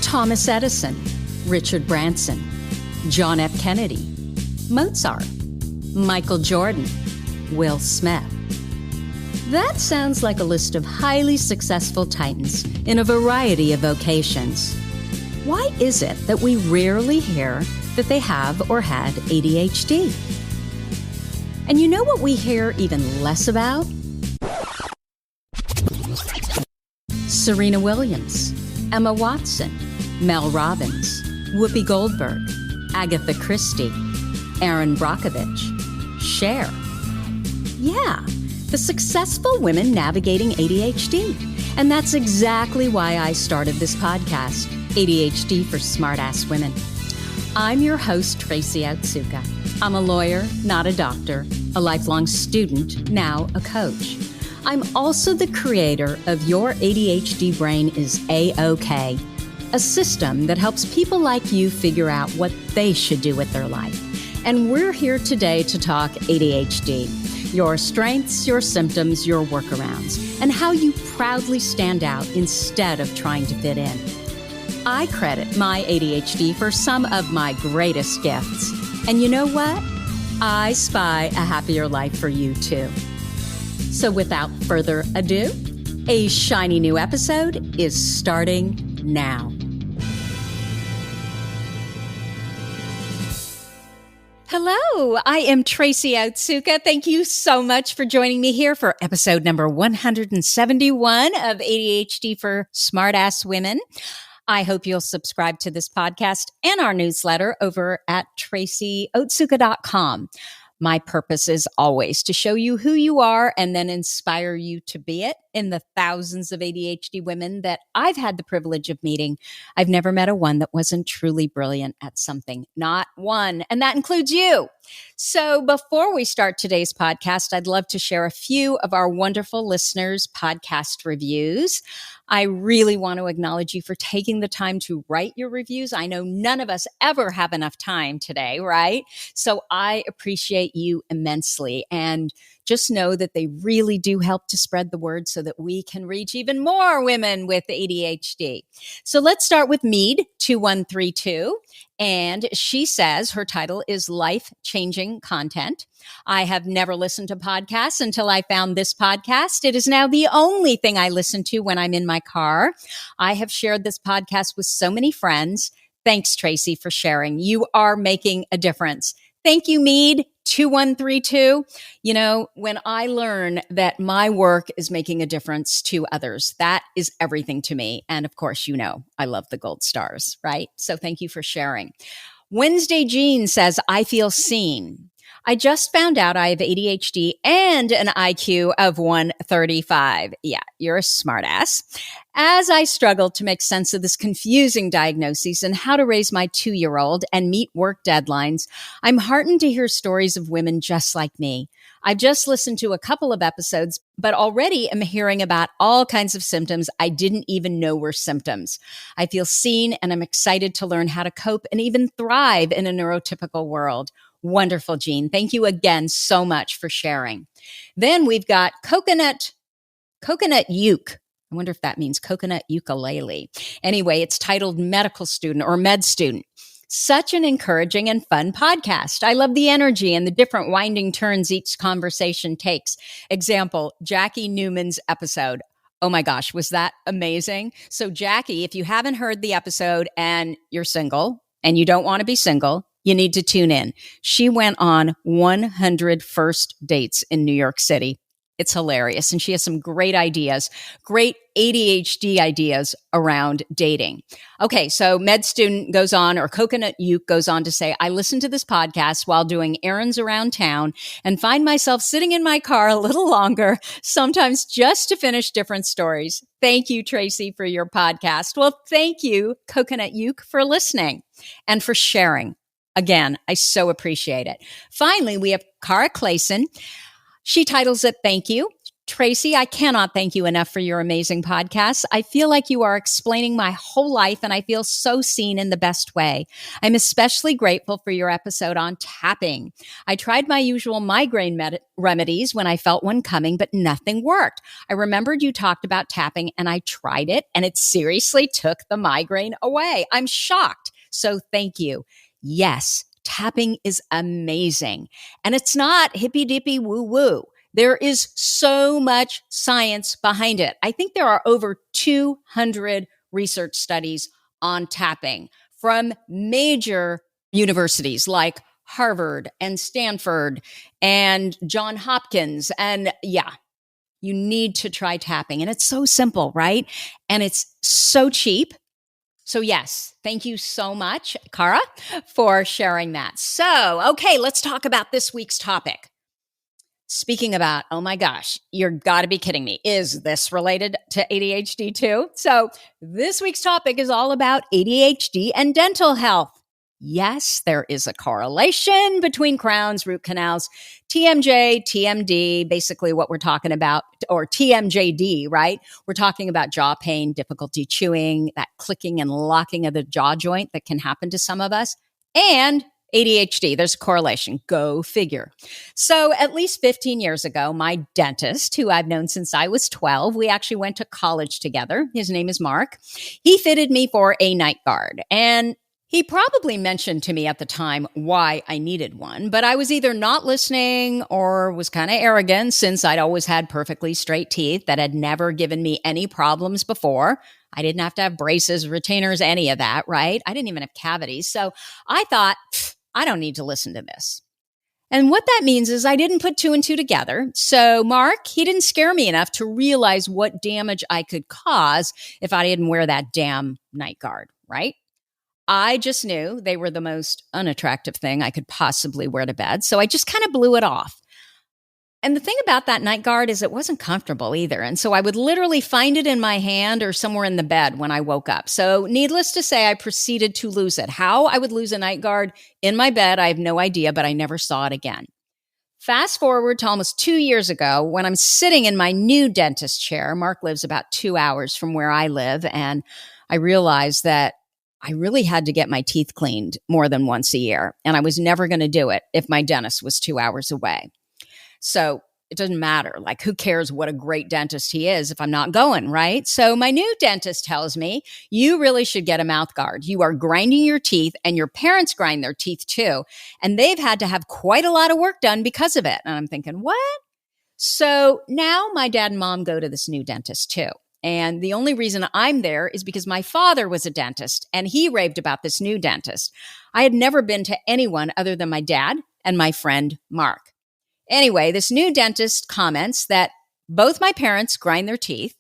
Thomas Edison, Richard Branson, John F. Kennedy, Mozart, Michael Jordan, Will Smith. That sounds like a list of highly successful titans in a variety of vocations. Why is it that we rarely hear that they have or had ADHD? And you know what we hear even less about? Serena Williams, Emma Watson, Mel Robbins, Whoopi Goldberg, Agatha Christie, Erin Brockovich, Cher. Yeah, the successful women navigating ADHD. And that's exactly why I started this podcast, ADHD for Smartass Women. I'm your host, Tracy Otsuka. I'm a lawyer, not a doctor, a lifelong student, now a coach. I'm also the creator of Your ADHD Brain is A-OK, a system that helps people like you figure out what they should do with their life. And we're here today to talk ADHD, your strengths, your symptoms, your workarounds, and how you proudly stand out instead of trying to fit in. I credit my ADHD for some of my greatest gifts. And you know what? I spy a happier life for you too. So without further ado, a shiny new episode is starting now. Hello, I am Tracy Otsuka. Thank you so much for joining me here for episode number 171 of ADHD for Smartass Women. I hope you'll subscribe to this podcast and our newsletter over at tracyotsuka.com. My purpose is always to show you who you are and then inspire you to be it. In the thousands of ADHD women that I've had the privilege of meeting, I've never met a one that wasn't truly brilliant at something. Not one. And that includes you. So before we start today's podcast, I'd love to share a few of our wonderful listeners' podcast reviews. I really want to acknowledge you for taking the time to write your reviews. I know none of us ever have enough time today, right? So I appreciate you immensely. And just know that they really do help to spread the word so that we can reach even more women with ADHD. So let's start with Mead 2132. And she says her title is Life-Changing Content. I have never listened to podcasts until I found this podcast. It is now the only thing I listen to when I'm in my car. I have shared this podcast with so many friends. Thanks, Tracy, for sharing. You are making a difference. Thank you, Mead 2132. You know, when I learn that my work is making a difference to others, that is everything to me. And of course, you know, I love the gold stars, right? So thank you for sharing. Wednesday Jean says, I feel seen. I just found out I have ADHD and an IQ of 135. Yeah, you're a smartass. As I struggle to make sense of this confusing diagnosis and how to raise my 2-year-old and meet work deadlines, I'm heartened to hear stories of women just like me. I've just listened to a couple of episodes, but already am hearing about all kinds of symptoms I didn't even know were symptoms. I feel seen and I'm excited to learn how to cope and even thrive in a neurotypical world. Wonderful, Jean. Thank you again so much for sharing. Then we've got coconut uke. I wonder if that means coconut ukulele. Anyway, it's titled Medical Student or Med Student. Such an encouraging and fun podcast. I love the energy and the different winding turns each conversation takes. Example, Jackie Newman's episode. Oh my gosh, was that amazing? So Jackie, if you haven't heard the episode and you're single and you don't want to be single, you need to tune in. She went on 100 first dates in New York City. It's hilarious. And she has some great ideas, great ADHD ideas around dating. Okay, so Med Student goes on, or Coconut Uke goes on to say, I listen to this podcast while doing errands around town and find myself sitting in my car a little longer, sometimes just to finish different stories. Thank you, Tracy, for your podcast. Well, thank you, Coconut Uke, for listening and for sharing. Again, I so appreciate it. Finally, we have Cara Clayson. She titles it Thank You. Tracy, I cannot thank you enough for your amazing podcast. I feel like you are explaining my whole life, and I feel so seen in the best way. I'm especially grateful for your episode on tapping. I tried my usual migraine remedies when I felt one coming, but nothing worked. I remembered you talked about tapping, and I tried it, and it seriously took the migraine away. I'm shocked. So thank you. Yes, tapping is amazing. And it's not hippy-dippy woo-woo. There is so much science behind it. I think there are over 200 research studies on tapping from major universities like Harvard and Stanford and Johns Hopkins. And yeah, you need to try tapping. And it's so simple, right? And it's so cheap. So yes, thank you so much, Cara, for sharing that. So, okay, let's talk about this week's topic. Speaking about, oh my gosh, you're got to be kidding me. Is this related to ADHD too? So this week's topic is all about ADHD and dental health. Yes, there is a correlation between crowns, root canals, TMJ, TMD, basically what we're talking about, or TMJD, right? We're talking about jaw pain, difficulty chewing, that clicking and locking of the jaw joint that can happen to some of us, and ADHD. There's a correlation. Go figure. So at least 15 years ago, my dentist, who I've known since I was 12, we actually went to college together. His name is Mark. He fitted me for a night guard. And he probably mentioned to me at the time why I needed one, but I was either not listening or was kind of arrogant since I'd always had perfectly straight teeth that had never given me any problems before. I didn't have to have braces, retainers, any of that, right? I didn't even have cavities. So I thought, I don't need to listen to this. And what that means is I didn't put two and two together. So Mark, he didn't scare me enough to realize what damage I could cause if I didn't wear that damn night guard, right? I just knew they were the most unattractive thing I could possibly wear to bed. So I just kind of blew it off. And the thing about that night guard is it wasn't comfortable either. And so I would literally find it in my hand or somewhere in the bed when I woke up. So needless to say, I proceeded to lose it. How I would lose a night guard in my bed, I have no idea, but I never saw it again. Fast forward to almost 2 years ago when I'm sitting in my new dentist chair. Mark lives about 2 hours from where I live. And I realized that I really had to get my teeth cleaned more than once a year. And I was never going to do it if my dentist was 2 hours away. So it doesn't matter. Like, who cares what a great dentist he is if I'm not going, right? So my new dentist tells me, you really should get a mouth guard. You are grinding your teeth, and your parents grind their teeth too. And they've had to have quite a lot of work done because of it. And I'm thinking, what? So now my dad and mom go to this new dentist too. And the only reason I'm there is because my father was a dentist and he raved about this new dentist. I had never been to anyone other than my dad and my friend Mark. Anyway, this new dentist comments that both my parents grind their teeth,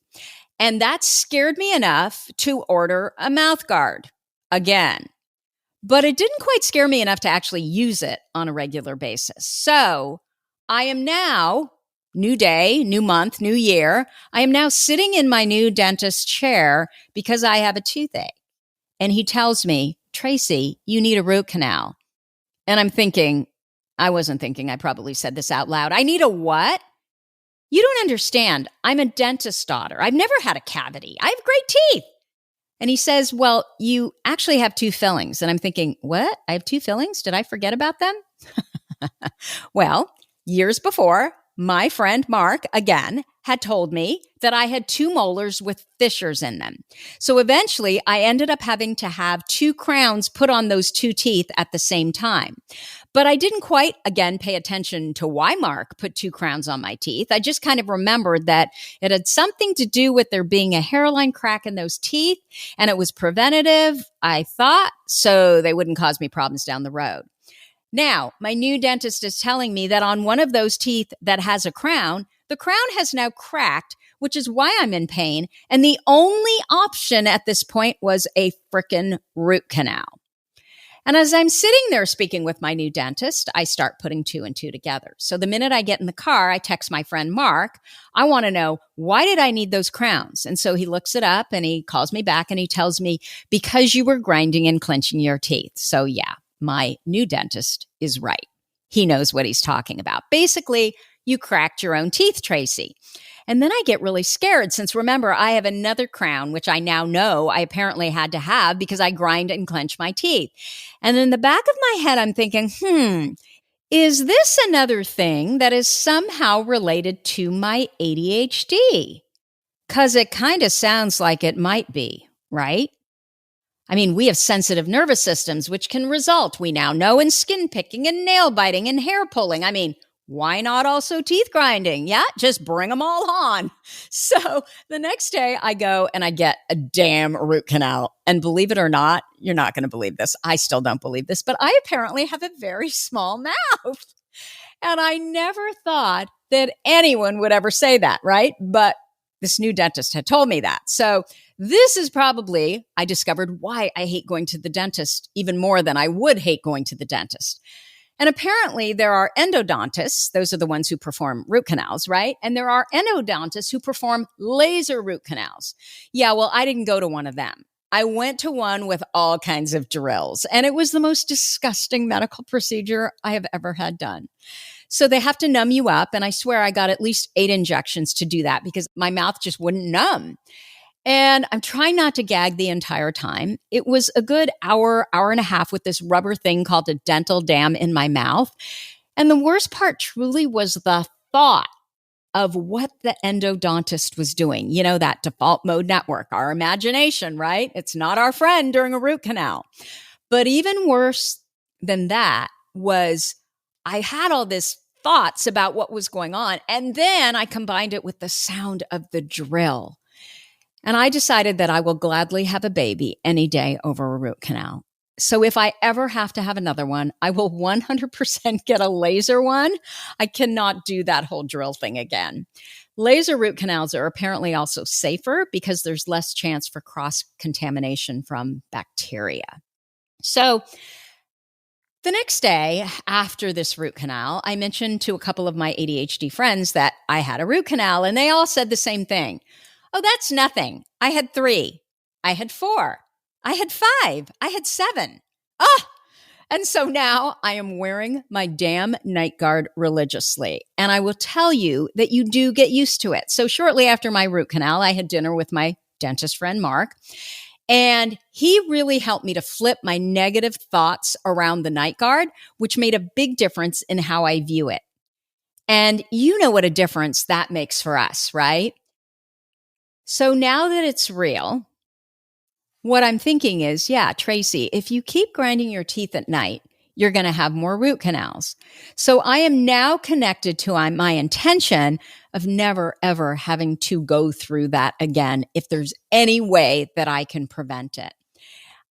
and that scared me enough to order a mouth guard again. But it didn't quite scare me enough to actually use it on a regular basis. So I am now, new day, new month, new year, I am now sitting in my new dentist chair because I have a toothache. And he tells me, Tracy, you need a root canal. And I'm thinking, I wasn't thinking, I probably said this out loud. I need a what? You don't understand. I'm a dentist's daughter. I've never had a cavity. I have great teeth. And he says, well, you actually have two fillings. And I'm thinking, what? I have two fillings? Did I forget about them? Well, years before, my friend Mark, again, had told me that I had two molars with fissures in them. So eventually, I ended up having to have two crowns put on those two teeth at the same time. But I didn't quite, again, pay attention to why Mark put two crowns on my teeth. I just kind of remembered that it had something to do with there being a hairline crack in those teeth, and it was preventative, I thought, so they wouldn't cause me problems down the road. Now, my new dentist is telling me that on one of those teeth that has a crown, the crown has now cracked, which is why I'm in pain. And the only option at this point was a frickin' root canal. And as I'm sitting there speaking with my new dentist, I start putting two and two together. So the minute I get in the car, I text my friend Mark. I want to know, why did I need those crowns? And so he looks it up and he calls me back and he tells me, because you were grinding and clenching your teeth. So yeah, my new dentist is right. He knows what he's talking about. Basically, you cracked your own teeth, Tracy. And then I get really scared since remember, I have another crown, which I now know I apparently had to have because I grind and clench my teeth. And in the back of my head, I'm thinking, is this another thing that is somehow related to my ADHD? Because it kind of sounds like it might be, right? I mean, we have sensitive nervous systems, which can result, we now know, in skin picking and nail biting and hair pulling. I mean, why not also teeth grinding? Yeah, just bring them all on. So the next day I go and I get a damn root canal. And believe it or not, you're not going to believe this. I still don't believe this, but I apparently have a very small mouth. And I never thought that anyone would ever say that, right? But this new dentist had told me that. So this is probably, I discovered why I hate going to the dentist even more than I would hate going to the dentist. And apparently there are endodontists. Those are the ones who perform root canals, right? And there are endodontists who perform laser root canals. Yeah, well, I didn't go to one of them. I went to one with all kinds of drills, and it was the most disgusting medical procedure I have ever had done. So they have to numb you up, and I swear I got at least 8 injections to do that because my mouth just wouldn't numb. And I'm trying not to gag the entire time. It was a good hour and a half with this rubber thing called a dental dam in my mouth. And the worst part truly was the thought of what the endodontist was doing. You know, that default mode network, our imagination, right? It's not our friend during a root canal. But even worse than that was I had all this thoughts about what was going on. And then I combined it with the sound of the drill. And I decided that I will gladly have a baby any day over a root canal. So if I ever have to have another one, I will 100% get a laser one. I cannot do that whole drill thing again. Laser root canals are apparently also safer because there's less chance for cross-contamination from bacteria. So the next day after this root canal, I mentioned to a couple of my ADHD friends that I had a root canal, and they all said the same thing. Oh, that's nothing. I had 3. I had 4. I had 5. I had 7. And so now I am wearing my damn night guard religiously. And I will tell you that you do get used to it. So shortly after my root canal, I had dinner with my dentist friend, Mark. And he really helped me to flip my negative thoughts around the night guard, which made a big difference in how I view it. And you know what a difference that makes for us, right? So now that it's real, what I'm thinking is, yeah, Tracy, if you keep grinding your teeth at night, you're going to have more root canals. So I am now connected to my intention of never, ever having to go through that again if there's any way that I can prevent it.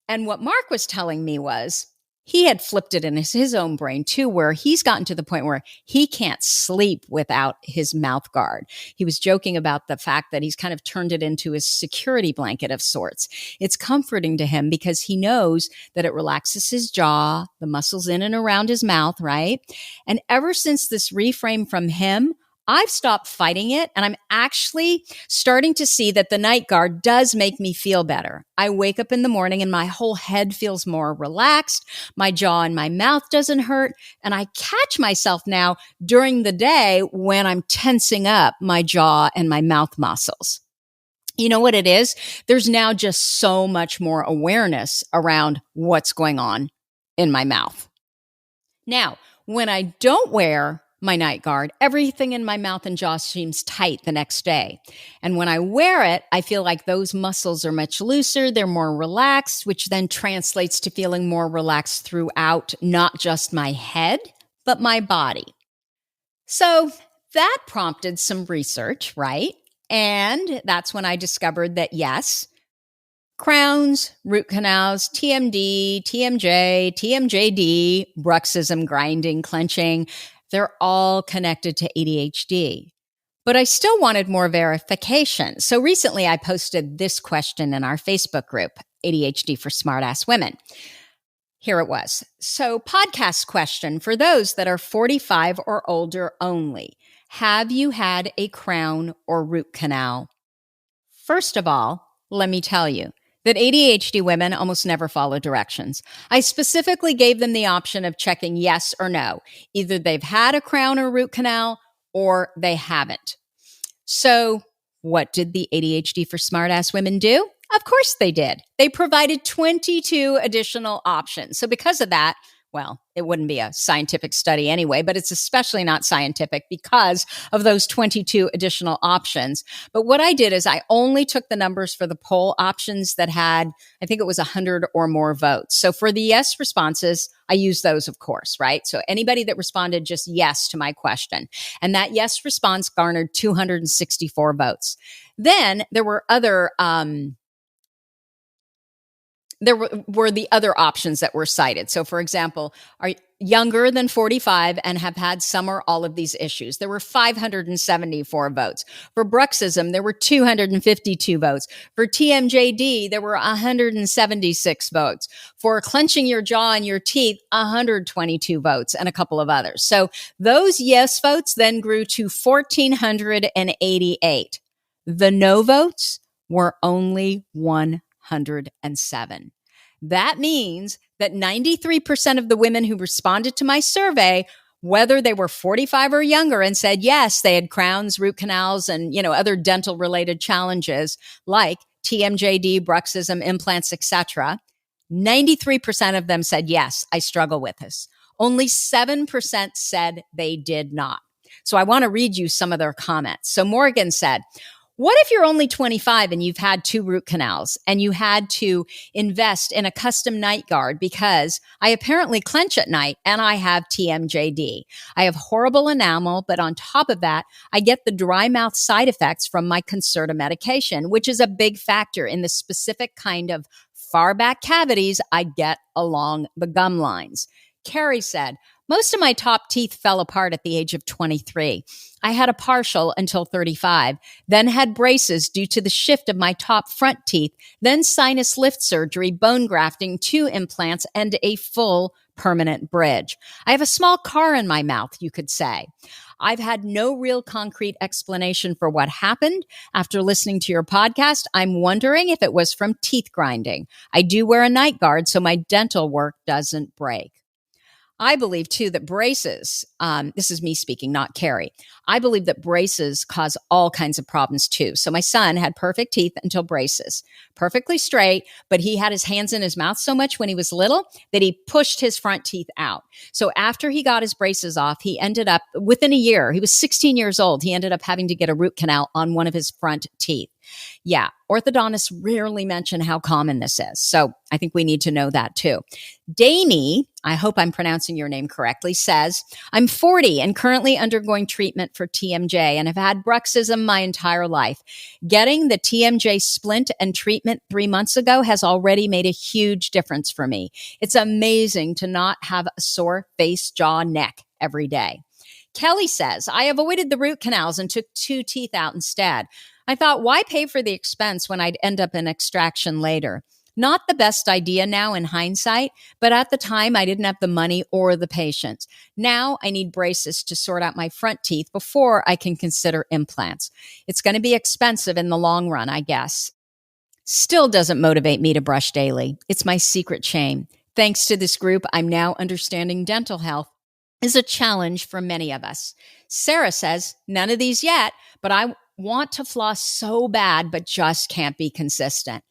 And what Mark was telling me was, he had flipped it in his own brain too, where he's gotten to the point where he can't sleep without his mouth guard. He was joking about the fact that he's kind of turned it into his security blanket of sorts. It's comforting to him because he knows that it relaxes his jaw, the muscles in and around his mouth, right? And ever since this reframe from him, I've stopped fighting it, and I'm actually starting to see that the night guard does make me feel better. I wake up in the morning and my whole head feels more relaxed. My jaw and my mouth doesn't hurt. And I catch myself now during the day when I'm tensing up my jaw and my mouth muscles. You know what it is? There's now just so much more awareness around what's going on in my mouth. Now, when I don't wear my night guard, everything in my mouth and jaw seems tight the next day. And when I wear it, I feel like those muscles are much looser, they're more relaxed, which then translates to feeling more relaxed throughout not just my head, but my body. So that prompted some research, right? And that's when I discovered that yes, crowns, root canals, TMD, TMJ, TMJD, bruxism, grinding, clenching, they're all connected to ADHD. But I still wanted more verification. So recently I posted this question in our Facebook group, ADHD for Smartass Women. Here it was. So podcast question for those that are 45 or older only. Have you had a crown or root canal? First of all, let me tell you that ADHD women almost never follow directions. I specifically gave them the option of checking yes or no. Either they've had a crown or root canal or they haven't. So, what did the ADHD for Smartass Women do? Of course they did. They provided 22 additional options. So, because of that, well, it wouldn't be a scientific study anyway, but it's especially not scientific because of those 22 additional options. But what I did is I only took the numbers for the poll options that had, I think it was 100 or more votes. So for the yes responses, I used those, of course, right? So anybody that responded just yes to my question. And that yes response garnered 264 votes. Then there were other, were the other options that were cited. So, for example, are younger than 45 and have had some or all of these issues. There were 574 votes. For bruxism, there were 252 votes. For TMJD, there were 176 votes. For clenching your jaw and your teeth, 122 votes, and a couple of others. So those yes votes then grew to 1,488. The no votes were only 107. That means that 93% of the women who responded to my survey, whether they were 45 or younger and said, yes, they had crowns, root canals, and, other dental related challenges like TMJD, bruxism, implants, etc. 93% of them said, yes, I struggle with this. Only 7% said they did not. So I want to read you some of their comments. So Morgan said, what if you're only 25 and you've had 2 root canals and you had to invest in a custom night guard because I apparently clench at night and I have TMJD. I have horrible enamel, but on top of that, I get the dry mouth side effects from my Concerta medication, which is a big factor in the specific kind of far back cavities I get along the gum lines. Carrie said, most of my top teeth fell apart at the age of 23. I had a partial until 35, then had braces due to the shift of my top front teeth, then sinus lift surgery, bone grafting, 2 implants, and a full permanent bridge. I have a small car in my mouth, you could say. I've had no real concrete explanation for what happened. After listening to your podcast, I'm wondering if it was from teeth grinding. I do wear a night guard, so my dental work doesn't break. I believe, too, that braces, this is me speaking, not Carrie. I believe that braces cause all kinds of problems, too. So my son had perfect teeth until braces, perfectly straight, but he had his hands in his mouth so much when he was little that he pushed his front teeth out. So after he got his braces off, he ended up, within a year, he was 16 years old, he ended up having to get a root canal on one of his front teeth. Yeah, orthodontists rarely mention how common this is. So I think we need to know that too. Damie, I hope I'm pronouncing your name correctly, says, I'm 40 and currently undergoing treatment for TMJ and have had bruxism my entire life. Getting the TMJ splint and treatment 3 months ago has already made a huge difference for me. It's amazing to not have a sore face, jaw, neck every day. Kelly says, I avoided the root canals and took 2 teeth out instead. I thought, why pay for the expense when I'd end up in extraction later? Not the best idea now in hindsight, but at the time I didn't have the money or the patience. Now I need braces to sort out my front teeth before I can consider implants. It's going to be expensive in the long run, I guess. Still doesn't motivate me to brush daily. It's my secret shame. Thanks to this group, I'm now understanding dental health is a challenge for many of us. Sarah says, none of these yet, but I want to floss so bad, but just can't be consistent.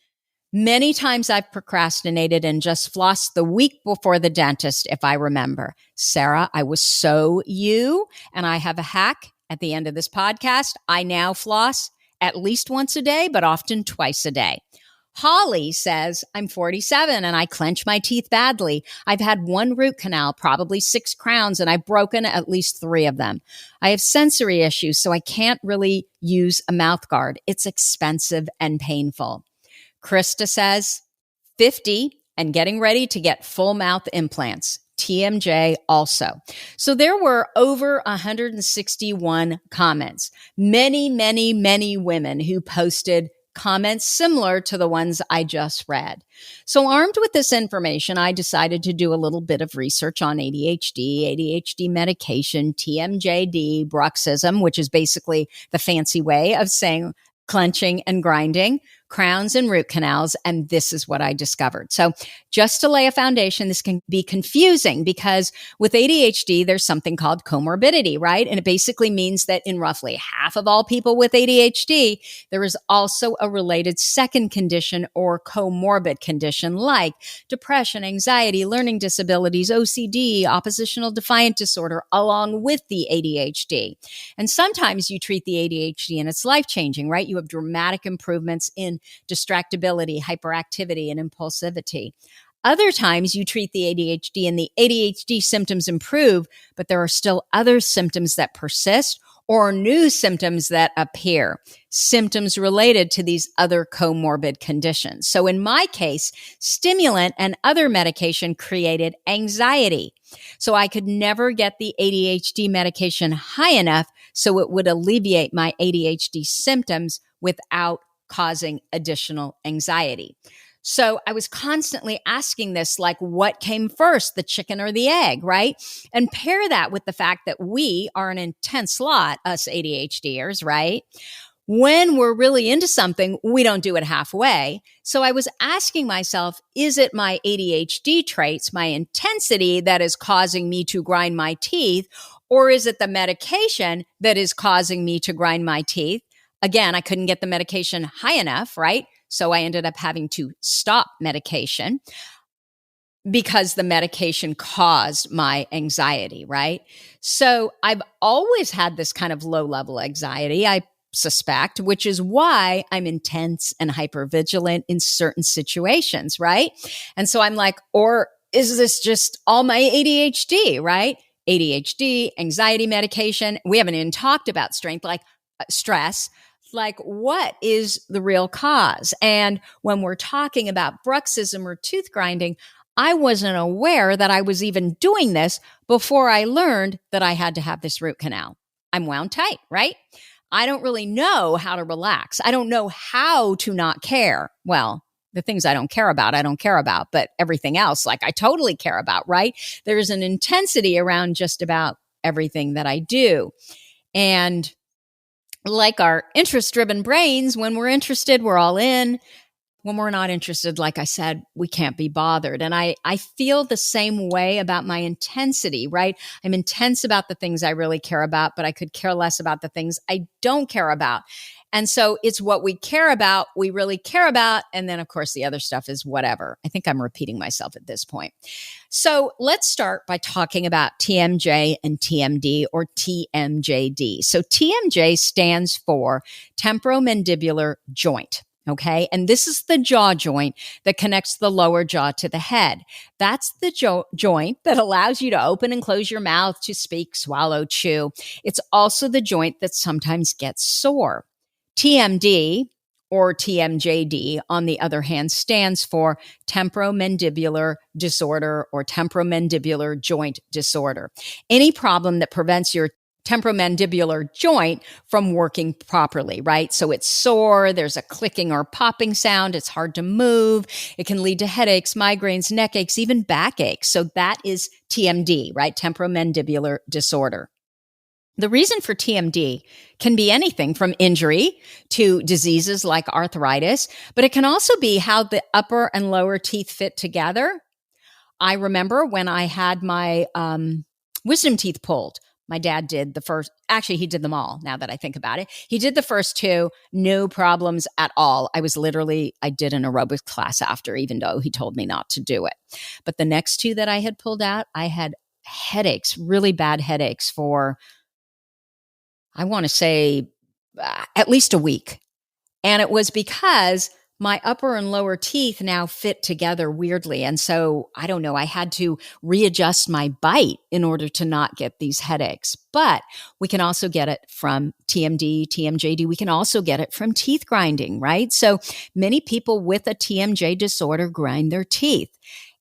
Many times I've procrastinated and just flossed the week before the dentist, if I remember. Sarah, I was so you, and I have a hack at the end of this podcast. I now floss at least once a day, but often twice a day. Holly says, I'm 47 and I clench my teeth badly. I've had 1 root canal, probably 6 crowns, and I've broken at least 3 of them. I have sensory issues, so I can't really use a mouth guard. It's expensive and painful. Krista says, 50 and getting ready to get full mouth implants. TMJ also. So there were over 161 comments. Many, many, many women who posted comments similar to the ones I just read. So armed with this information, I decided to do a little bit of research on ADHD medication, TMJD, bruxism, which is basically the fancy way of saying clenching and grinding, crowns and root canals, and this is what I discovered. So just to lay a foundation, this can be confusing because with ADHD, there's something called comorbidity, right? And it basically means that in roughly half of all people with ADHD, there is also a related second condition or comorbid condition like depression, anxiety, learning disabilities, OCD, oppositional defiant disorder, along with the ADHD. And sometimes you treat the ADHD and it's life-changing, right? You have dramatic improvements in distractibility, hyperactivity, and impulsivity. Other times you treat the ADHD and the ADHD symptoms improve, but there are still other symptoms that persist or new symptoms that appear, symptoms related to these other comorbid conditions. So in my case, stimulant and other medication created anxiety. So I could never get the ADHD medication high enough so it would alleviate my ADHD symptoms without causing additional anxiety. So I was constantly asking this, like, what came first, the chicken or the egg, right? And pair that with the fact that we are an intense lot, us ADHDers, right? When we're really into something, we don't do it halfway. So I was asking myself, is it my ADHD traits, my intensity that is causing me to grind my teeth? Or is it the medication that is causing me to grind my teeth? Again, I couldn't get the medication high enough, right? So I ended up having to stop medication because the medication caused my anxiety, right? So I've always had this kind of low-level anxiety, I suspect, which is why I'm intense and hypervigilant in certain situations, right? And so I'm like, or is this just all my ADHD, right? ADHD, anxiety medication. We haven't even talked about stress. Like, what is the real cause? And when we're talking about bruxism or tooth grinding, I wasn't aware that I was even doing this before I learned that I had to have this root canal. I'm wound tight, right? I don't really know how to relax. I don't know how to not care. Well, the things I don't care about, but everything else, like, I totally care about, right? There's an intensity around just about everything that I do. And like our interest-driven brains, when we're interested, we're all in. When we're not interested, like I said, we can't be bothered. And I feel the same way about my intensity, right? I'm intense about the things I really care about, but I could care less about the things I don't care about. And so it's what we care about, we really care about. And then, of course, the other stuff is whatever. I think I'm repeating myself at this point. So let's start by talking about TMJ and TMD, or TMJD. So TMJ stands for temporomandibular joint. Okay. And this is the jaw joint that connects the lower jaw to the head. That's the joint that allows you to open and close your mouth, to speak, swallow, chew. It's also the joint that sometimes gets sore. TMD, or TMJD, on the other hand, stands for temporomandibular disorder or temporomandibular joint disorder. Any problem that prevents your temporomandibular joint from working properly, right? So it's sore, there's a clicking or popping sound, it's hard to move, it can lead to headaches, migraines, neck aches, even backaches. So that is TMD, right? Temporomandibular disorder. The reason for TMD can be anything from injury to diseases like arthritis, but it can also be how the upper and lower teeth fit together. I remember when I had my wisdom teeth pulled. My dad did the first, actually, he did them all now that I think about it. He did the first two, no problems at all. I did an aerobics class after, even though he told me not to do it. But the next two that I had pulled out, I had headaches, really bad headaches for, I want to say, at least a week. And it was because my upper and lower teeth now fit together weirdly. And so, I don't know, I had to readjust my bite in order to not get these headaches. But we can also get it from TMD, TMJD. We can also get it from teeth grinding, right? So many people with a TMJ disorder grind their teeth,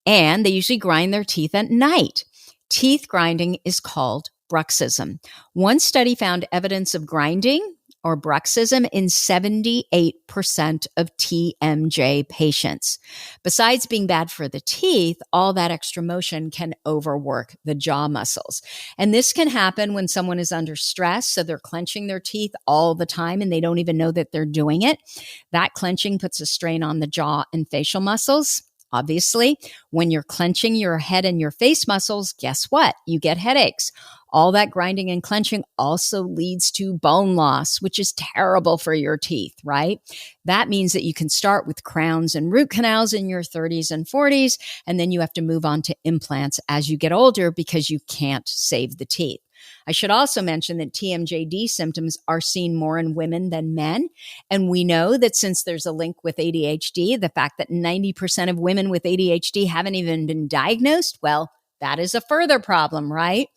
and they usually grind their teeth at night. Teeth grinding is called bruxism. One study found evidence of grinding or bruxism in 78% of TMJ patients. Besides being bad for the teeth, all that extra motion can overwork the jaw muscles. And this can happen when someone is under stress, so they're clenching their teeth all the time and they don't even know that they're doing it. That clenching puts a strain on the jaw and facial muscles. Obviously, when you're clenching your head and your face muscles, guess what? You get headaches. All that grinding and clenching also leads to bone loss, which is terrible for your teeth, right? That means that you can start with crowns and root canals in your 30s and 40s, and then you have to move on to implants as you get older because you can't save the teeth. I should also mention that TMJD symptoms are seen more in women than men. And we know that since there's a link with ADHD, the fact that 90% of women with ADHD haven't even been diagnosed, well, that is a further problem, right?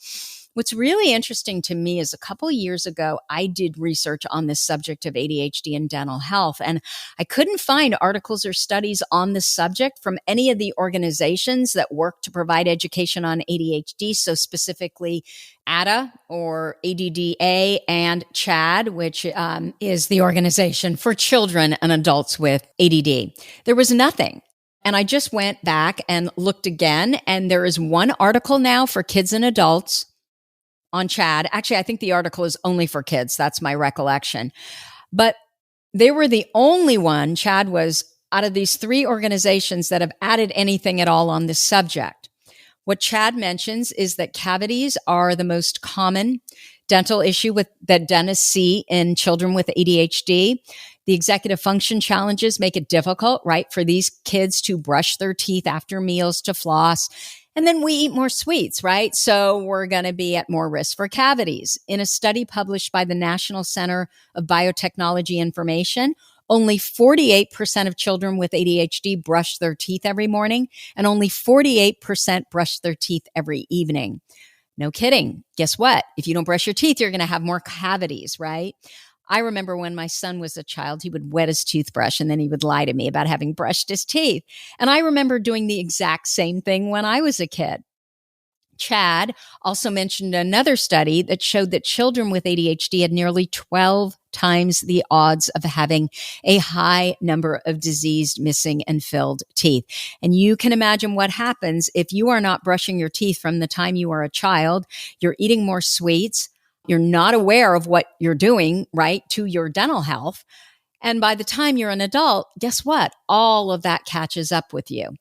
What's really interesting to me is a couple of years ago, I did research on this subject of ADHD and dental health, and I couldn't find articles or studies on this subject from any of the organizations that work to provide education on ADHD, so specifically Adhd or ADDA and CHAD, which is the organization for children and adults with ADD. There was nothing. And I just went back and looked again, and there is one article now for kids and adults on CHAD. Actually, I think the article is only for kids. That's my recollection. But they were the only one, CHAD was, out of these three organizations that have added anything at all on this subject. What CHAD mentions is that cavities are the most common dental issue that dentists see in children with ADHD. The executive function challenges make it difficult, right, for these kids to brush their teeth after meals, to floss. And then we eat more sweets, right? So we're going to be at more risk for cavities. In a study published by the National Center of Biotechnology Information, only 48% of children with ADHD brush their teeth every morning, and only 48% brush their teeth every evening. No kidding. Guess what? If you don't brush your teeth, you're going to have more cavities, right? I remember when my son was a child, he would wet his toothbrush and then he would lie to me about having brushed his teeth. And I remember doing the exact same thing when I was a kid. CHAD also mentioned another study that showed that children with ADHD had nearly 12 times the odds of having a high number of diseased, missing, and filled teeth. And you can imagine what happens if you are not brushing your teeth from the time you are a child. You're eating more sweets. You're not aware of what you're doing, right, to your dental health. And by the time you're an adult, guess what? All of that catches up with you.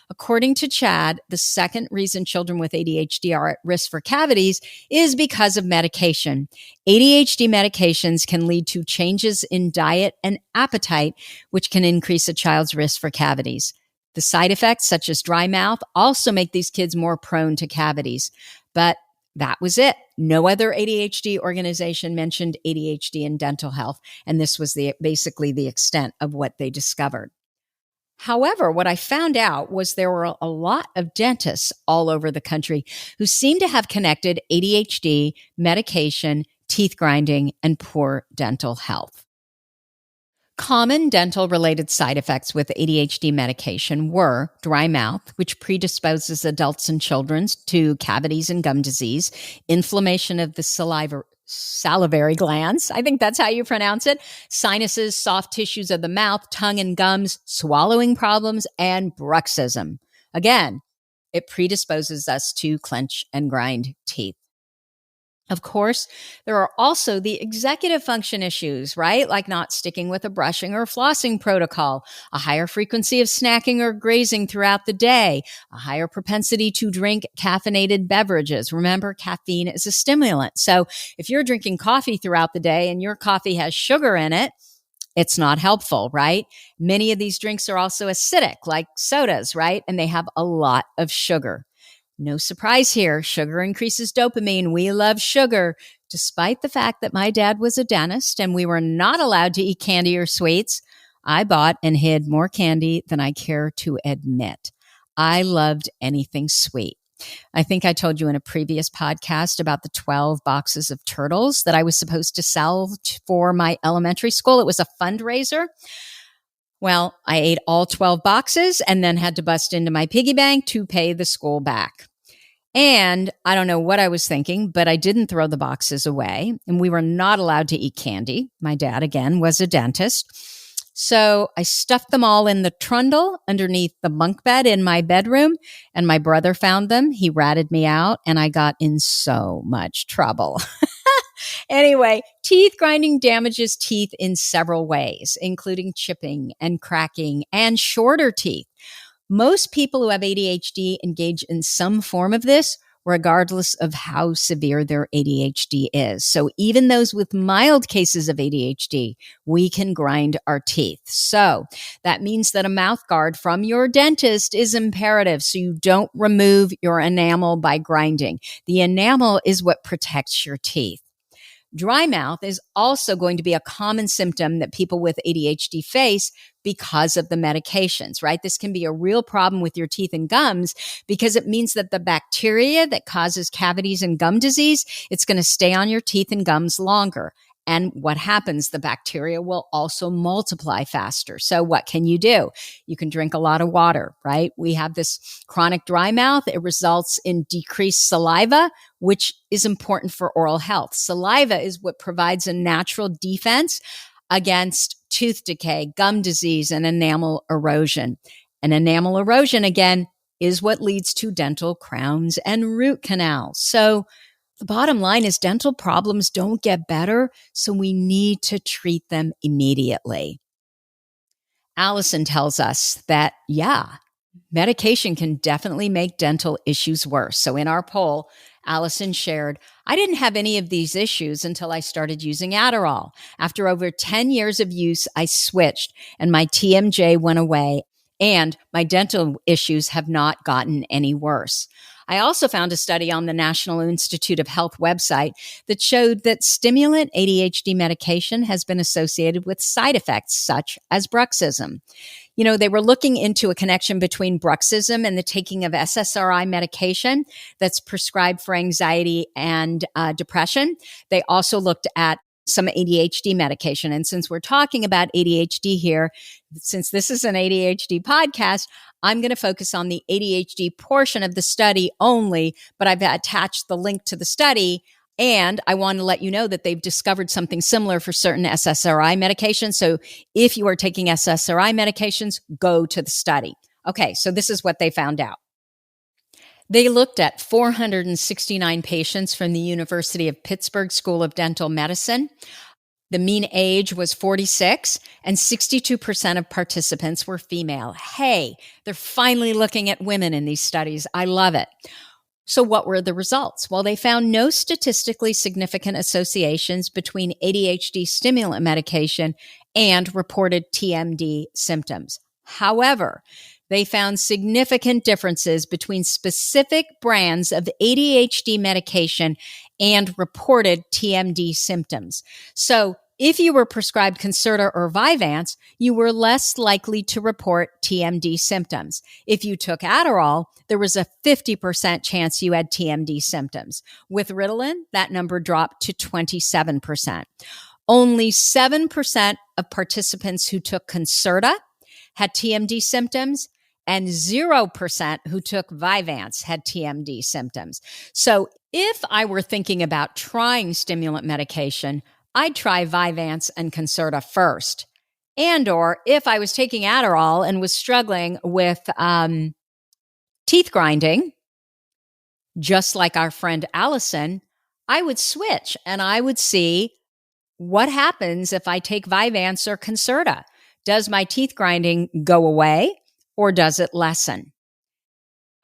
According to CHAD, the second reason children with ADHD are at risk for cavities is because of medication. ADHD medications can lead to changes in diet and appetite, which can increase a child's risk for cavities. The side effects, such as dry mouth, also make these kids more prone to cavities. But that was it. No other ADHD organization mentioned ADHD in dental health, and this was basically the extent of what they discovered. However, what I found out was there were a lot of dentists all over the country who seemed to have connected ADHD, medication, teeth grinding, and poor dental health. Common dental-related side effects with ADHD medication were dry mouth, which predisposes adults and children to cavities and gum disease, inflammation of the salivary glands, I think that's how you pronounce it, sinuses, soft tissues of the mouth, tongue and gums, swallowing problems, and bruxism. Again, it predisposes us to clench and grind teeth. Of course, there are also the executive function issues, right? Like not sticking with a brushing or flossing protocol, a higher frequency of snacking or grazing throughout the day, a higher propensity to drink caffeinated beverages. Remember, caffeine is a stimulant. So if you're drinking coffee throughout the day and your coffee has sugar in it, it's not helpful, right? Many of these drinks are also acidic, like sodas, right? And they have a lot of sugar. No surprise here. Sugar increases dopamine. We love sugar, despite the fact that my dad was a dentist and we were not allowed to eat candy or sweets. I bought and hid more candy than I care to admit. I loved anything sweet. I think I told you in a previous podcast about the 12 boxes of turtles that I was supposed to sell for my elementary school. It was a fundraiser. Well, I ate all 12 boxes and then had to bust into my piggy bank to pay the school back. And I don't know what I was thinking, but I didn't throw the boxes away. And we were not allowed to eat candy. My dad, again, was a dentist. So I stuffed them all in the trundle underneath the bunk bed in my bedroom. And my brother found them. He ratted me out, and I got in so much trouble. Anyway, teeth grinding damages teeth in several ways, including chipping and cracking and shorter teeth. Most people who have ADHD engage in some form of this, regardless of how severe their ADHD is. So even those with mild cases of ADHD, we can grind our teeth. So that means that a mouth guard from your dentist is imperative, so you don't remove your enamel by grinding. The enamel is what protects your teeth. Dry mouth is also going to be a common symptom that people with ADHD face because of the medications, right? This can be a real problem with your teeth and gums because it means that the bacteria that causes cavities and gum disease, it's going to stay on your teeth and gums longer. And what happens? The bacteria will also multiply faster. So what can you do? You can drink a lot of water, right? We have this chronic dry mouth. It results in decreased saliva, which is important for oral health. Saliva is what provides a natural defense against tooth decay, gum disease, and enamel erosion. And enamel erosion, again, is what leads to dental crowns and root canals. So the bottom line is dental problems don't get better, so we need to treat them immediately. Allison tells us that, medication can definitely make dental issues worse. So in our poll, Allison shared, I didn't have any of these issues until I started using Adderall. After over 10 years of use, I switched and my TMJ went away and my dental issues have not gotten any worse. I also found a study on the National Institute of Health website that showed that stimulant ADHD medication has been associated with side effects such as bruxism. You know, they were looking into a connection between bruxism and the taking of SSRI medication that's prescribed for anxiety and depression. They also looked at some ADHD medication. And since we're talking about ADHD here, since this is an ADHD podcast, I'm going to focus on the ADHD portion of the study only, but I've attached the link to the study. And I want to let you know that they've discovered something similar for certain SSRI medications. So if you are taking SSRI medications, go to the study. Okay, so this is what they found out. They looked at 469 patients from the University of Pittsburgh School of Dental Medicine. The mean age was 46, and 62% of participants were female. Hey, they're finally looking at women in these studies. I love it. So what were the results? Well, they found no statistically significant associations between ADHD stimulant medication and reported TMD symptoms. However, they found significant differences between specific brands of ADHD medication and reported TMD symptoms. So if you were prescribed Concerta or Vyvanse, you were less likely to report TMD symptoms. If you took Adderall, there was a 50% chance you had TMD symptoms. With Ritalin, that number dropped to 27%. Only 7% of participants who took Concerta had TMD symptoms, and 0% who took Vyvanse had TMD symptoms. So if I were thinking about trying stimulant medication, I'd try Vyvanse and Concerta first. And or if I was taking Adderall and was struggling with teeth grinding, just like our friend Allison, I would switch and I would see what happens if I take Vyvanse or Concerta. Does my teeth grinding go away or does it lessen?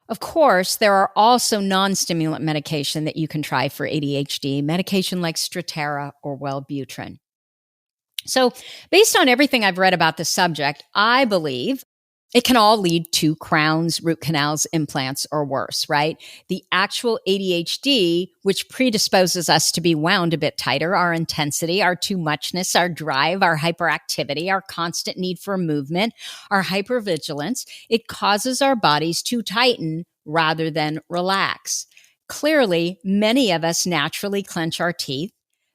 Of course, there are also non-stimulant medication that you can try for ADHD, medication like Strattera or Wellbutrin. So based on everything I've read about the subject, I believe it can all lead to crowns, root canals, implants, or worse, right? The actual ADHD, which predisposes us to be wound a bit tighter, our intensity, our too muchness, our drive, our hyperactivity, our constant need for movement, our hypervigilance, it causes our bodies to tighten rather than relax. Clearly, many of us naturally clench our teeth.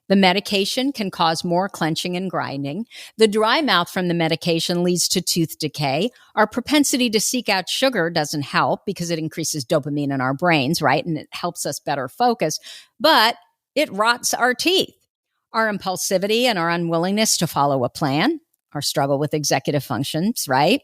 The medication can cause more clenching and grinding. The dry mouth from the medication leads to tooth decay. Our propensity to seek out sugar doesn't help because it increases dopamine in our brains, right? And it helps us better focus, but it rots our teeth. Our impulsivity and our unwillingness to follow a plan, our struggle with executive functions, right?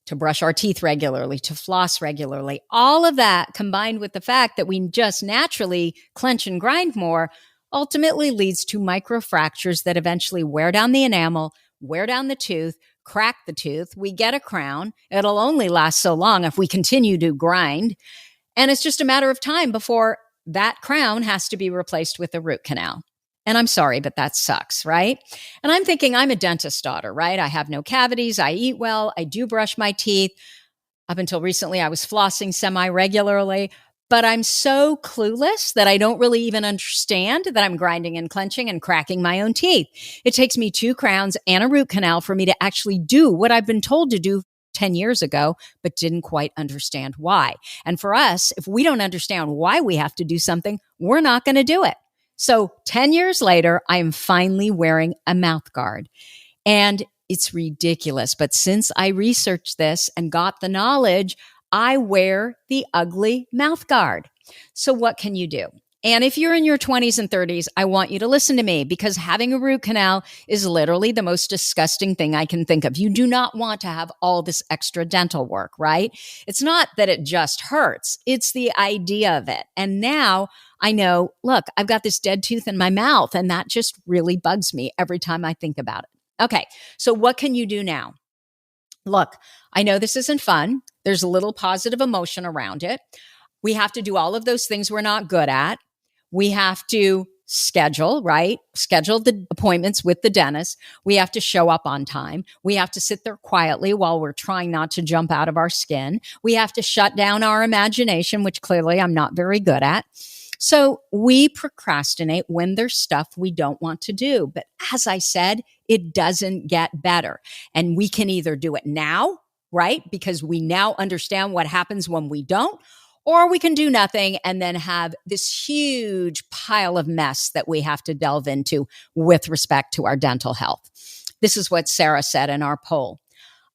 To brush our teeth regularly, to floss regularly, all of that combined with the fact that we just naturally clench and grind more ultimately leads to microfractures that eventually wear down the enamel, wear down the tooth, crack the tooth. We get a crown. It'll only last so long if we continue to grind. And it's just a matter of time before that crown has to be replaced with a root canal. And I'm sorry, but that sucks, right? And I'm thinking I'm a dentist's daughter, right? I have no cavities. I eat well. I do brush my teeth. Up until recently, I was flossing semi-regularly. But I'm so clueless that I don't really even understand that I'm grinding and clenching and cracking my own teeth. It takes me 2 crowns and a root canal for me to actually do what I've been told to do 10 years ago, but didn't quite understand why. And for us, if we don't understand why we have to do something, we're not going to do it. So 10 years later, I am finally wearing a mouth guard. And it's ridiculous. But since I researched this and got the knowledge, I wear the ugly mouth guard. So what can you do? And if you're in your 20s and 30s, I want you to listen to me because having a root canal is literally the most disgusting thing I can think of. You do not want to have all this extra dental work, right? It's not that it just hurts. It's the idea of it. And now I know, look, I've got this dead tooth in my mouth and that just really bugs me every time I think about it. Okay, so what can you do now? Look, I know this isn't fun. There's a little positive emotion around it. We have to do all of those things we're not good at. We have to schedule, right? Schedule the appointments with the dentist. We have to show up on time. We have to sit there quietly while we're trying not to jump out of our skin. We have to shut down our imagination, which clearly I'm not very good at. So we procrastinate when there's stuff we don't want to do. But as I said, it doesn't get better. And we can either do it now, right? Because we now understand what happens when we don't, or we can do nothing and then have this huge pile of mess that we have to delve into with respect to our dental health. This is what Sarah said in our poll.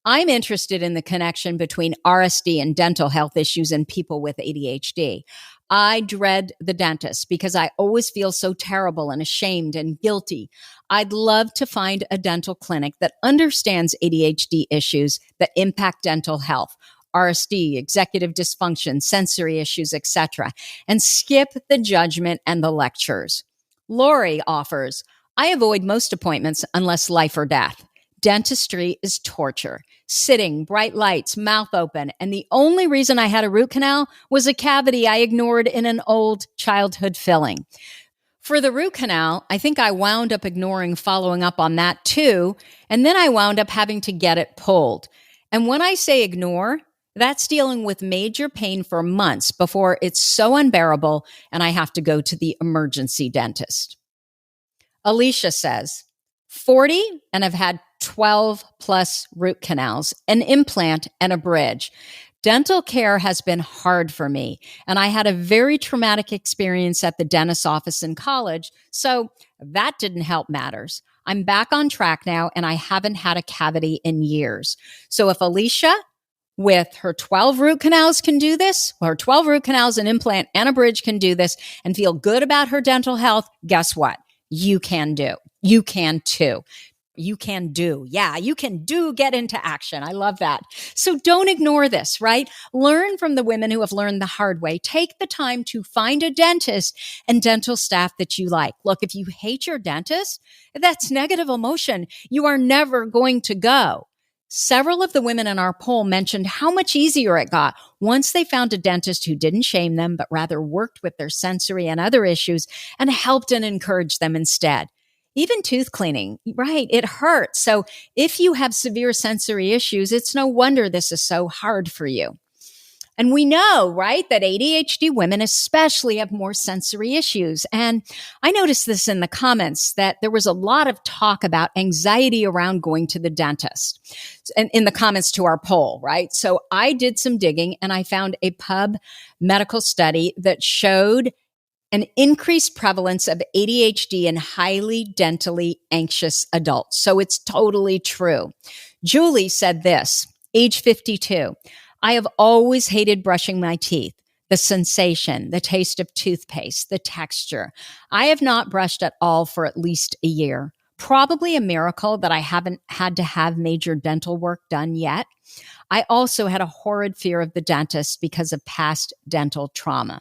I'm interested in the connection between RSD and dental health issues in people with ADHD. I dread the dentist because I always feel so terrible and ashamed and guilty. I'd love to find a dental clinic that understands ADHD issues that impact dental health, RSD, executive dysfunction, sensory issues, etc., and skip the judgment and the lectures. Lori offers, I avoid most appointments unless life or death. Dentistry is torture. Sitting, bright lights, mouth open. And the only reason I had a root canal was a cavity I ignored in an old childhood filling. For the root canal, I think I wound up ignoring following up on that too. And then I wound up having to get it pulled. And when I say ignore, that's dealing with major pain for months before it's so unbearable and I have to go to the emergency dentist. Alicia says, 40 and I've had 12 plus root canals, an implant, and a bridge. Dental care has been hard for me, and I had a very traumatic experience at the dentist's office in college, so that didn't help matters. I'm back on track now, and I haven't had a cavity in years. So if Alicia, with her 12 root canals can do this, or her 12 root canals, an implant, and a bridge can do this, and feel good about her dental health, guess what? You can do. You can too. You can do. Yeah, you can do get into action. I love that. So don't ignore this, right? Learn from the women who have learned the hard way. Take the time to find a dentist and dental staff that you like. Look, if you hate your dentist, that's negative emotion. You are never going to go. Several of the women in our poll mentioned how much easier it got once they found a dentist who didn't shame them, but rather worked with their sensory and other issues and helped and encouraged them instead. Even tooth cleaning, right? It hurts. So if you have severe sensory issues, it's no wonder this is so hard for you. And we know, right, that ADHD women especially have more sensory issues. And I noticed this in the comments that there was a lot of talk about anxiety around going to the dentist and in the comments to our poll, right? So I did some digging and I found a pub medical study that showed an increased prevalence of ADHD in highly dentally anxious adults. So it's totally true. Julie said this, age 52, I have always hated brushing my teeth. The sensation, the taste of toothpaste, the texture. I have not brushed at all for at least a year. Probably a miracle that I haven't had to have major dental work done yet. I also had a horrid fear of the dentist because of past dental trauma.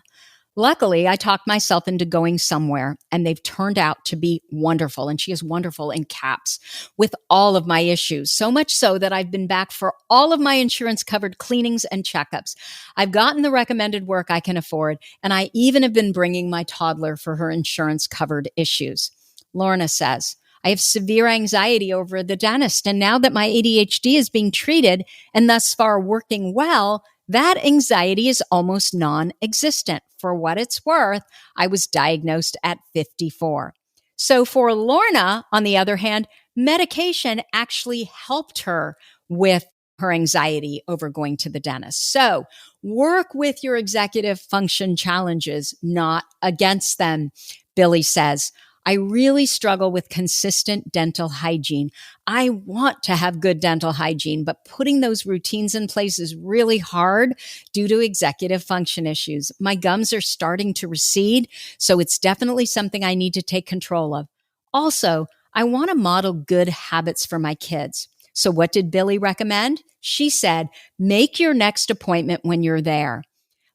Luckily, I talked myself into going somewhere, and they've turned out to be wonderful. And she is wonderful in caps with all of my issues, so much so that I've been back for all of my insurance-covered cleanings and checkups. I've gotten the recommended work I can afford, and I even have been bringing my toddler for her insurance-covered issues. Lorna says, I have severe anxiety over the dentist, and now that my ADHD is being treated and thus far working well, that anxiety is almost non-existent. For what it's worth, I was diagnosed at 54. So for Lorna, on the other hand, medication actually helped her with her anxiety over going to the dentist. So work with your executive function challenges, not against them. Billy says, I really struggle with consistent dental hygiene. I want to have good dental hygiene, but putting those routines in place is really hard due to executive function issues. My gums are starting to recede, so it's definitely something I need to take control of. Also, I want to model good habits for my kids. So what did Billy recommend? She said, make your next appointment when you're there.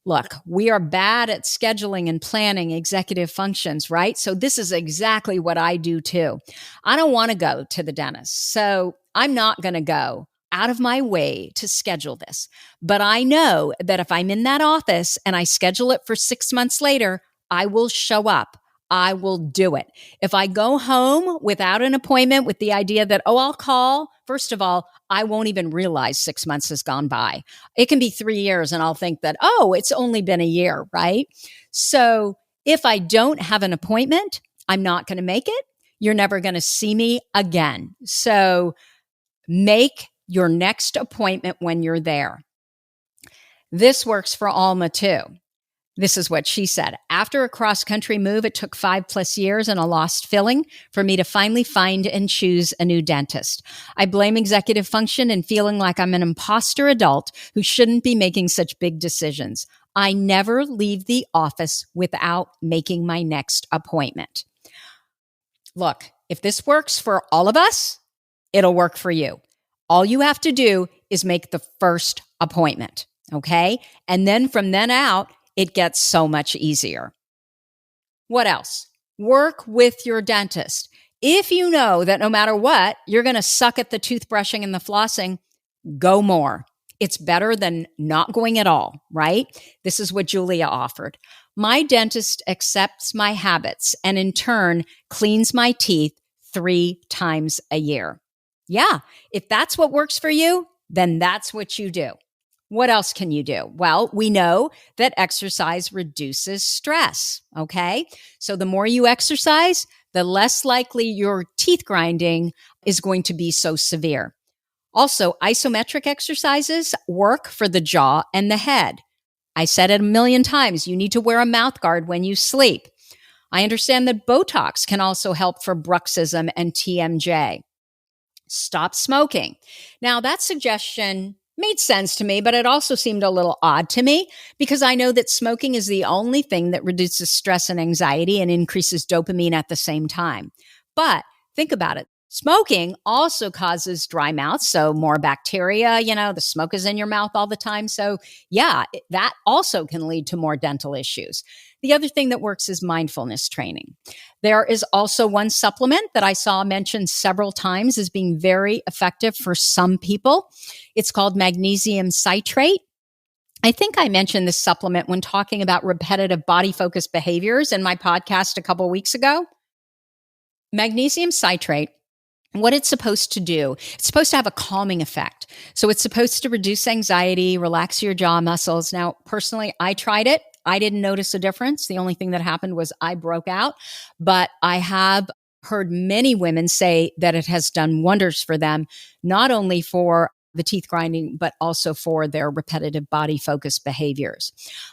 Look, we are bad at scheduling and planning executive functions, right? So this is exactly what I do too. I don't want to go to the dentist, so I'm not going to go out of my way to schedule this. But I know that if I'm in that office and I schedule it for 6 months later, I will show up. I will do it. If I go home without an appointment with the idea that, I'll call, first of all, I won't even realize 6 months has gone by. It can be 3 years and I'll think that, it's only been a year, right? So if I don't have an appointment, I'm not going to make it. You're never going to see me again. So make your next appointment when you're there. This works for Alma too. This is what she said. After a cross-country move, it took 5+ years and a lost filling for me to finally find and choose a new dentist. I blame executive function and feeling like I'm an imposter adult who shouldn't be making such big decisions. I never leave the office without making my next appointment. Look, if this works for all of us, it'll work for you. All you have to do is make the first appointment, okay? And then from then out, it gets so much easier. What else? Work with your dentist. If you know that no matter what, you're going to suck at the toothbrushing and the flossing, go more. It's better than not going at all, right? This is what Julia offered. My dentist accepts my habits and in turn cleans my teeth 3 times a year. Yeah, if that's what works for you, then that's what you do. What else can you do? Well, we know that exercise reduces stress, okay? So the more you exercise, the less likely your teeth grinding is going to be so severe. Also, isometric exercises work for the jaw and the head. I said it a million times, you need to wear a mouth guard when you sleep. I understand that Botox can also help for bruxism and TMJ. Stop smoking. Now, that suggestion made sense to me, but it also seemed a little odd to me because I know that smoking is the only thing that reduces stress and anxiety and increases dopamine at the same time. But think about it. Smoking also causes dry mouth, so more bacteria, the smoke is in your mouth all the time. So yeah, that also can lead to more dental issues. The other thing that works is mindfulness training. There is also one supplement that I saw mentioned several times as being very effective for some people. It's called Magnesium Citrate. I think I mentioned this supplement when talking about repetitive body-focused behaviors in my podcast a couple weeks ago. Magnesium citrate, what it's supposed to do, it's supposed to have a calming effect. So it's supposed to reduce anxiety, relax your jaw muscles. Now, personally, I tried it. I didn't notice a difference. The only thing that happened was I broke out, but I have heard many women say that it has done wonders for them, not only for the teeth grinding, but also for their repetitive body-focused behaviors.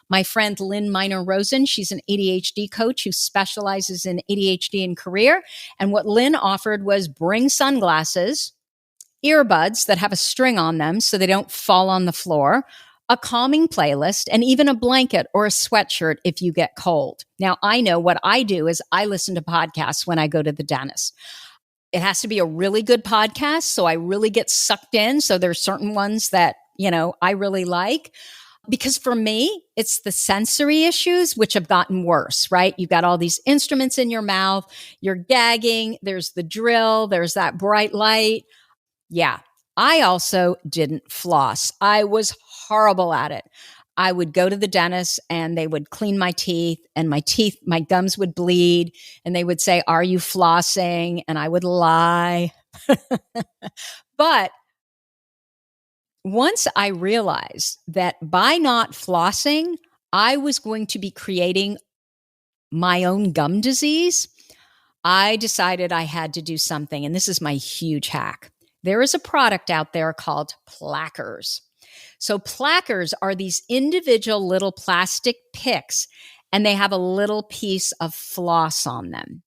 My friend Lynn Miner-Rosen, she's an ADHD coach who specializes in ADHD and career. And what Lynn offered was bring sunglasses, earbuds that have a string on them so they don't fall on the floor, a calming playlist, and even a blanket or a sweatshirt if you get cold. Now, I know what I do is I listen to podcasts when I go to the dentist. It has to be a really good podcast, so I really get sucked in. So there's certain ones that, I really like. Because for me, it's the sensory issues which have gotten worse, right? You've got all these instruments in your mouth, you're gagging, there's the drill, there's that bright light. Yeah, I also didn't floss. I was horrible at it. I would go to the dentist and they would clean my teeth, and my gums would bleed, and they would say, "Are you flossing?" And I would lie. But once I realized that by not flossing, I was going to be creating my own gum disease, I decided I had to do something. And this is my huge hack. There is a product out there called plackers. So plackers are these individual little plastic picks, and they have a little piece of floss on them.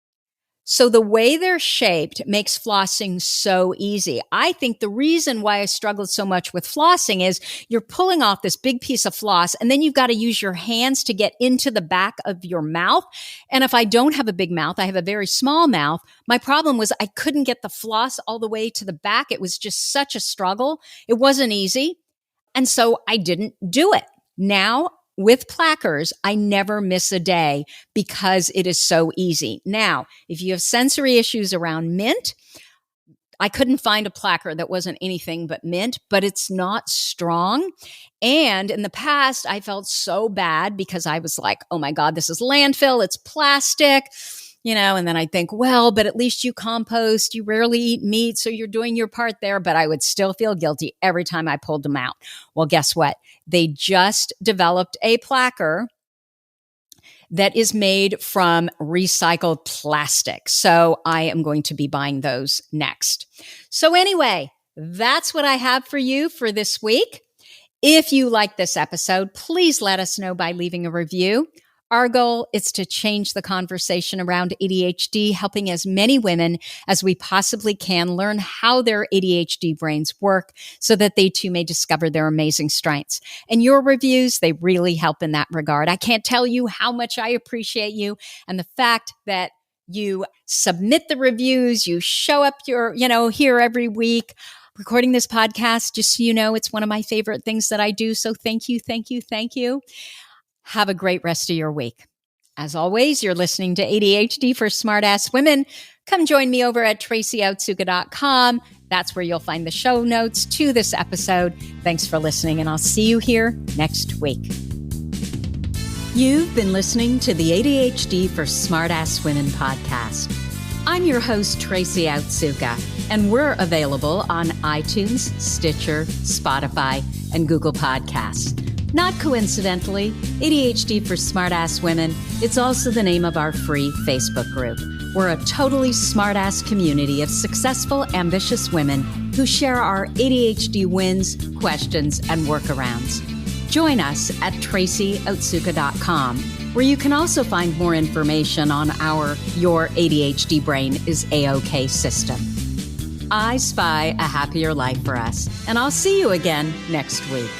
So the way they're shaped makes flossing so easy. I think the reason why I struggled so much with flossing is you're pulling off this big piece of floss, and then you've got to use your hands to get into the back of your mouth. And if I don't have a big mouth, I have a very small mouth. My problem was I couldn't get the floss all the way to the back. It was just such a struggle. It wasn't easy. And so I didn't do it. Now, with plackers, I never miss a day because it is so easy. Now, if you have sensory issues around mint, I couldn't find a placker that wasn't anything but mint, but it's not strong. And in the past, I felt so bad because I was like, oh my God, this is landfill. It's plastic. And then I think, well, but at least you compost, you rarely eat meat, so you're doing your part there. But I would still feel guilty every time I pulled them out. Well, guess what? They just developed a placker that is made from recycled plastic. So I am going to be buying those next. So anyway, that's what I have for you for this week. If you like this episode, please let us know by leaving a review. Our goal is to change the conversation around ADHD, helping as many women as we possibly can learn how their ADHD brains work so that they too may discover their amazing strengths. And your reviews, they really help in that regard. I can't tell you how much I appreciate you, and the fact that you submit the reviews, you show up here every week recording this podcast, just so you know, it's one of my favorite things that I do. So thank you, thank you, thank you. Have a great rest of your week. As always, you're listening to ADHD for Smartass Women. Come join me over at tracyoutsuka.com. That's where you'll find the show notes to this episode. Thanks for listening, and I'll see you here next week. You've been listening to the ADHD for Smartass Women podcast. I'm your host, Tracy Outsuka, and we're available on iTunes, Stitcher, Spotify, and Google Podcasts. Not coincidentally, ADHD for Smartass Women, it's also the name of our free Facebook group. We're a totally smartass community of successful, ambitious women who share our ADHD wins, questions, and workarounds. Join us at tracyoutsuka.com, where you can also find more information on our Your ADHD Brain is A-OK system. I spy a happier life for us, and I'll see you again next week.